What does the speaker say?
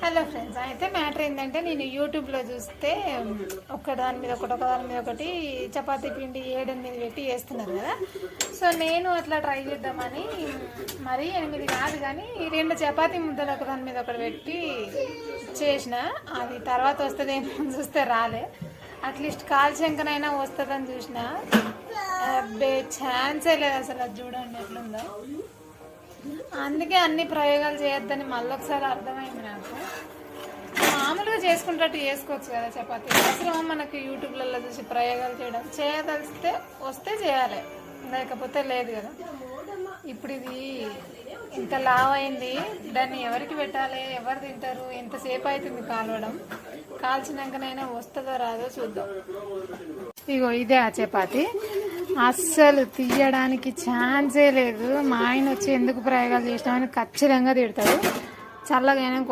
Hello friends, అయితే matter ఏంటంటే నేను యూట్యూబ్లో చూస్తే ఒకదాని మీద ఒకటి చపాతీ పిండి 7-8 పెట్టి వేస్తున్నారు కదా. సో నేను అట్లా ట్రై చేద్దామని మరీ 8 కాదు కానీ 2 చపాతీ ముద్దలు ఒకదాని మీద ఒకటి పెట్టి చేసిన. అది తర్వాత వస్తుందేమో చూస్తే రాలే. అట్లీస్ట్ కాల్చంకనైనా వస్తుందని చూసిన. అబ్బే ఛాన్సే లేదు అసలు. అది చూడండి ఎట్లుందో. అందుకే అన్ని ప్రయోగాలు చేయొద్దని మళ్ళొకసారి అర్థమైంది నాకు. మామూలుగా చేసుకుంటట్టు చేసుకోవచ్చు కదా చపాతీ. అవసరం మనకు యూట్యూబ్లలో చూసి ప్రయోగాలు చేయదలిస్తే వస్తే చేయాలి, లేకపోతే లేదు కదా. ఇప్పుడు ఇది ఇంత లావ్ అయింది, దాన్ని ఎవరికి పెట్టాలి, ఎవరు తింటారు, ఎంతసేపు అవుతుంది కాలవడం. కాల్చినాకనైనా వస్తుందో రాదో చూద్దాం. ఇగో ఇదే ఆ చపాతీ. అస్సలు తీయడానికి ఛాన్సే లేదు. మా ఆయన వచ్చి ఎందుకు ప్రయోగాలు చేసినామని ఖచ్చితంగా తిడతాడు. చల్లగా